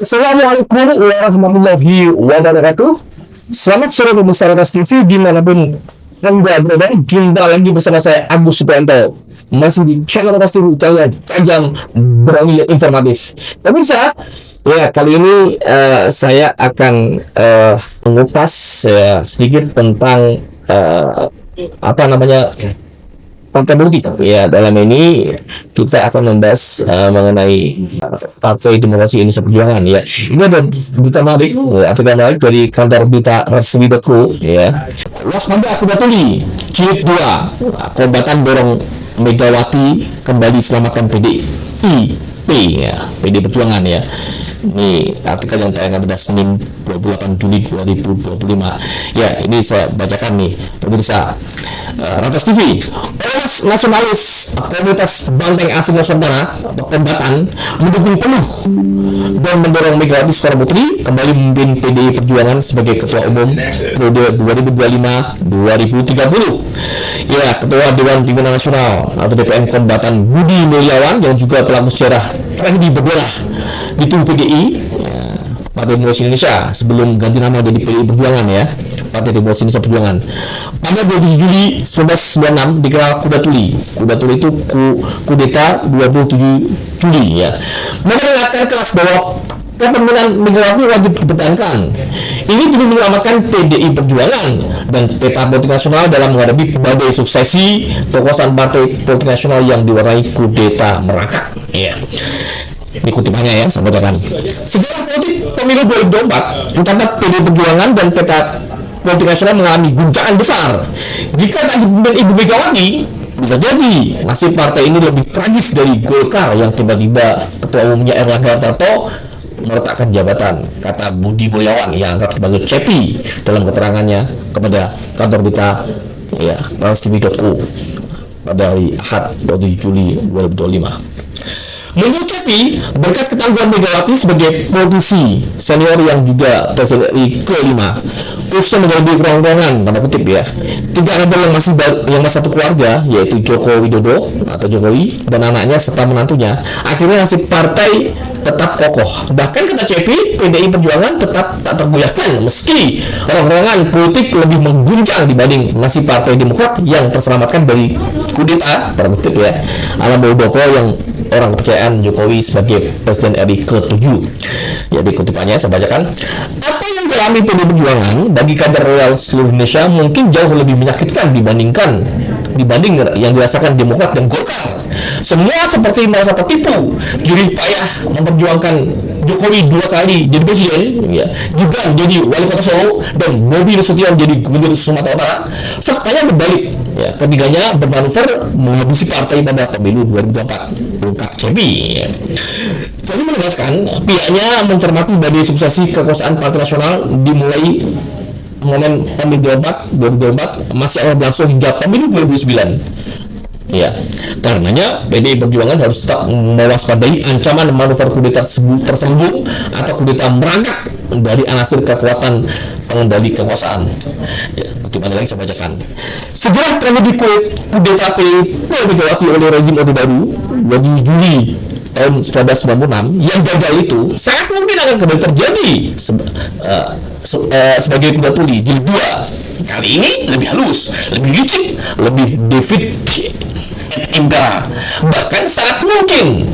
Assalamualaikum warahmatullahi wabarakatuh. Selamat sore pemirsa Ratas TV dimanapun Anda berada. Jumpa lagi bersama saya Agus Suprianto, masih di channel Ratas TV, channel tajam, berani, dan informatif. Pemirsa, ya kali ini saya akan mengupas sedikit tentang apa namanya partai politik. Ya, dalam ini kita akan membahas mengenai Partai Demokrasi Indonesia Perjuangan. Ya, ini ada berita menarik, artikel menarik dari kantor berita rtv.co. Ya, waspada kuda tuli, jilid 2, kombatan dorong Megawati kembali selamatkan PDIP, ya, PD Perjuangan. Ya, ini artikel yang tayang pada Senin 28 Juli 2025. Ya, ini saya bacakan nih pemirsa Ratas TV. Ormas nasionalis komunitas Banteng Asing Nusantara atau Kombatan mendukung penuh dan mendorong Megawati Soekarno Putri kembali memimpin PDI Perjuangan sebagai Ketua Umum periode 2025-2030. Ya, Ketua Dewan Pimpinan Nasional atau DPN Kombatan Budi Mulyawan yang juga pelaku sejarah tragedi berdarah di tubuh PDI, ya, Partai Demokrasi Indonesia, sebelum ganti nama jadi PDI Perjuangan, ya, Partai Demokrasi Indonesia Perjuangan. Pada 27 Juli 1996 dikenal Kuda Tuli. Kuda Tuli itu kudeta 27 Juli, ya. Mereka mengatakan keras bahwa kepemimpinan Megawati wajib dipertahankan. Ini demi menyelamatkan PDI Perjuangan dan peta politik nasional dalam menghadapi badai suksesi kekuasaan partai politik nasional yang diwarnai kudeta merangkak. Ya. Ini kutipannya, ya, saya bacakan. Sejarah politik pemilu 2024 mencatat PDI Perjuangan dan peta politik nasional mengalami guncangan besar. Jika tak dipimpin Ibu Megawati, bisa jadi nasib partai ini lebih tragis dari Golkar yang tiba-tiba ketua umumnya Erlangga Hartarto meletakkan jabatan, kata Budi Mulyawan yang anggap sebagai cepi dalam keterangannya kepada kantor berita, ya, transtv.co pada hari Ahad 27 Juli 2025. Menurut Cepi, berkat ketangguhan Megawati sebagai politisi senior yang juga presiden RI ke-5, khususnya menjadi kerongkongan, tanda kutip, ya, tiga kader yang masih satu keluarga, yaitu Joko Widodo atau Jokowi dan anaknya serta menantunya, akhirnya nasib partai tetap kokoh. Bahkan kata Cepi, PDI Perjuangan tetap tak tergoyahkan meski rongrongan politik lebih mengguncang dibanding nasib Partai Demokrat yang terselamatkan dari kudeta, tanda kutip, ya, ala Muldoko yang orang kepercayaan Jokowi sebagai Presiden RI ke-7. Ya, di kutipannya saya bacakan. Apa yang dialami PDI Perjuangan bagi kader loyal seluruh Indonesia mungkin jauh lebih menyakitkan dibanding yang dirasakan Demokrat dan Golkar. Semua seperti merasa tertipu, jerih payah memperjuangkan Jokowi 2 kali jadi presiden, ya, Gibran jadi wali kota Solo, dan Bobi Nasution jadi gubernur Sumatera Utara. Faktanya berbalik, ya, ketiganya bermanuver menghabisi partai pada pemilu 2024, ungkap Cepi. Ya. Jadi menegaskan pihaknya mencermati badai suksesi kekuasaan partai nasional dimulai momen pemilu 2024 masih akan berlangsung hingga pemilu 2009. Ya, karenanya PDI Perjuangan harus tetap mewaspadai ancaman manuver kudeta terselubung atau kudeta merangkak dari anasir kekuatan pengendali kekuasaan. Ya, bagaimana lagi saya bacakan. Sejarah tragedi kudeta Megawati oleh rezim Orde Baru 20 Juli tahun 1996 yang gagal itu sangat mungkin akan kembali terjadi sebagai Kuda Tuli jilid 2. Kali ini lebih halus, lebih licik, lebih David Impera, bahkan sangat mungkin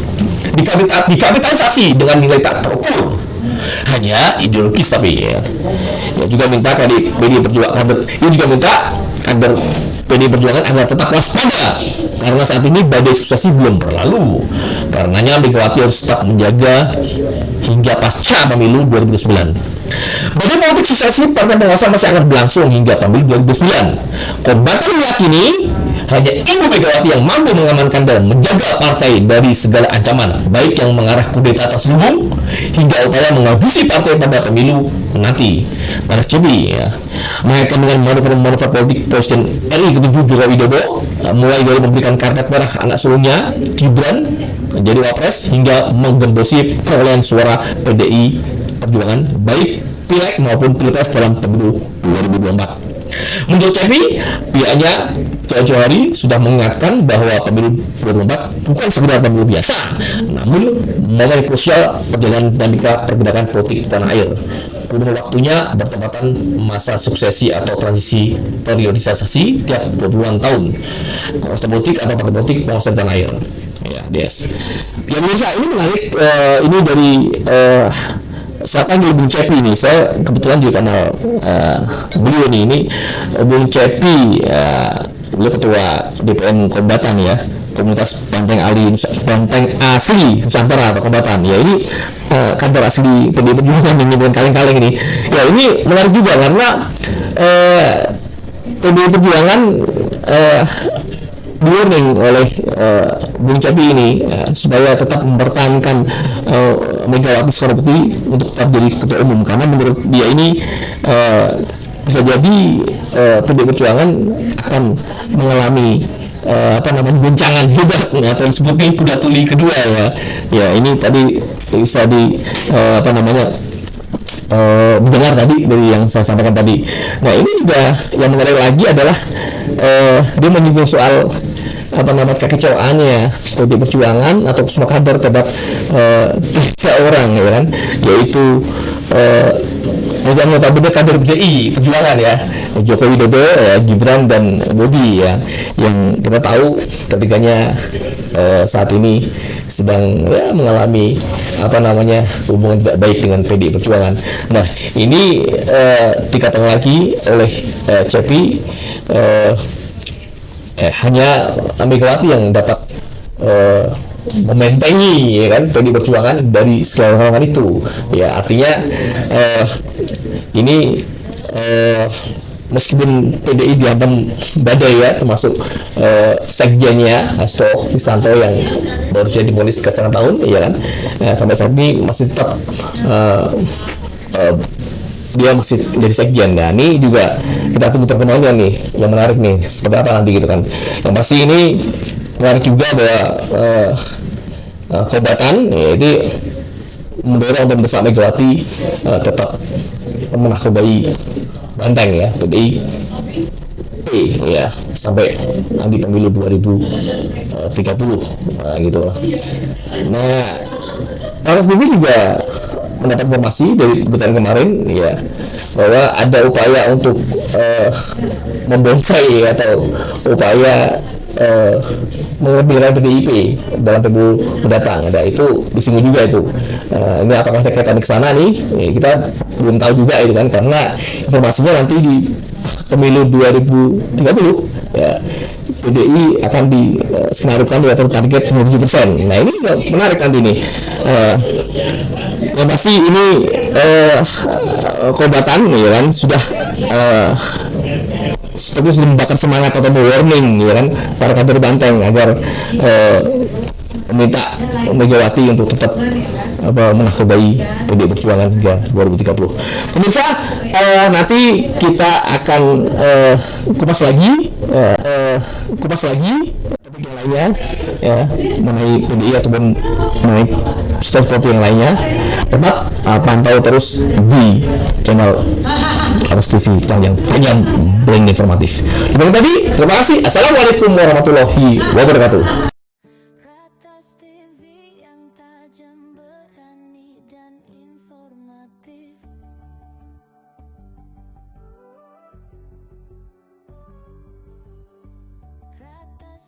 dikapitalisasi dengan nilai tak terukur. Hanya ideologis tapi, ya. Ya, juga minta kader PDI Perjuangan agar tetap waspada karena saat ini badai suksesi belum berlalu. Karenanya Megawati harus tetap menjaga hingga pasca pemilu 2009. Badai politik suksesi partai penguasa masih akan berlangsung hingga pemilu 2009. Kombatan meyakini hanya Ibu Megawati yang mampu mengamankan dan menjaga partai dari segala ancaman, baik yang mengarah kudeta terselubung hingga upaya menghabisi partai pada pemilu nanti. Pada Cepi, ya, mengaitkan dengan manuver politik Presiden RI ke-7 Joko Widodo, mulai dari memberikan karpet merah anak sulungnya Gibran menjadi wapres hingga menggembosi perolehan suara PDI Perjuangan baik Pileg maupun Pilpres dalam pemilu 2024. Menurut Cepi, pihaknya jauh-jauh hari sudah mengingatkan bahwa pemilu 2024 bukan sekedar pemilu biasa, namun momen krusial perjalanan dinamika pergerakan politik di tanah air. Belum waktunya bertepatan masa suksesi atau transisi periodisasi tiap 20-an tahun kontestasi politik atau partai politik penguasa di tanah air. Ya, Des. Ya, pemirsa, ini menarik. Ini dari siapa yang Bung Cepi ini? Saya kebetulan di kanal beliau nih. Ini Bung Cepi, beliau ketua DPN Kombatan ya, komunitas Banteng Asli Nusantara atau Kombatan. Ya, ini kantor asli PDI Perjuangan ini, bukan kaleng-kaleng ini. Ya, ini menarik juga karena PDI Perjuangan di warning oleh Bung Cepi ini supaya tetap mempertahankan Megawati Soekarno Putri untuk tetap jadi ketua umum, karena menurut dia ini bisa jadi PDI Perjuangan akan mengalami guncangan hebat atau disebutnya kuda tuli kedua ya. Ya, ini tadi bisa mendengar tadi dari yang saya sampaikan tadi. Nah, ini juga yang menarik lagi adalah dia menyinggung soal kekecewaannya PDI Perjuangan atau semua kader terhadap 3 orang ya kan, yaitu notabene kader PDI Perjuangan ya, Joko Widodo, Gibran dan Bobi ya, yang kita tahu ketiganya saat ini sedang mengalami hubungan tidak baik dengan PDI Perjuangan. Nah, ini dikatakan lagi oleh Cepi, hanya Megawati yang dapat mementengi ya kan PDI Perjuangan dari segala kalangan itu ya. Artinya ini meskipun PDI dihantam badai ya, termasuk sekjennya Hasto Kristanto yang baru saja divonis 3,5 tahun ya kan, sampai saat ini masih tetap dia masih jadi sekjen. Nah, ini juga kita tunggu perkembangannya nih, yang menarik nih seperti apa nanti gitu kan. Yang pasti ini menarik juga bahwa Kombatan yaitu mendorong untuk mendesak Megawati tetap menahkodai Banteng ya, PDI ya, sampai nanti pemilu 2030 gitu lah. Nah, Trans TV juga mendapat informasi dari pemberitaan kemarin ya, bahwa ada upaya untuk membonsai atau upaya mengambilkan PDIP dalam pemilu mendatang. Ada itu disinggung juga itu. Ini apakah kaitannya ke sana nih? Kita belum tahu juga itu kan, karena informasinya nanti di pemilu 2030 ya, PDI akan diskenariokan di atas target 7%. Nah, ini juga menarik nanti nih. Yang pasti ini Kombatan ya kan sudah seperti sudah membakar semangat atau warning ya kan para kader Banteng agar meminta Megawati untuk tetap menahkodai PDI Perjuangan hingga 2030. Pemirsa, nanti kita akan kupas lagi topik yang lainnya ya, mengenai PDI ataupun mengenai seperti yang lainnya. Tetap pantau terus di channel Trans TV yang tajam dan informatif. Demikian tadi, terima kasih. Assalamualaikum warahmatullahi wabarakatuh.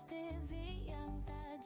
TV yang tajam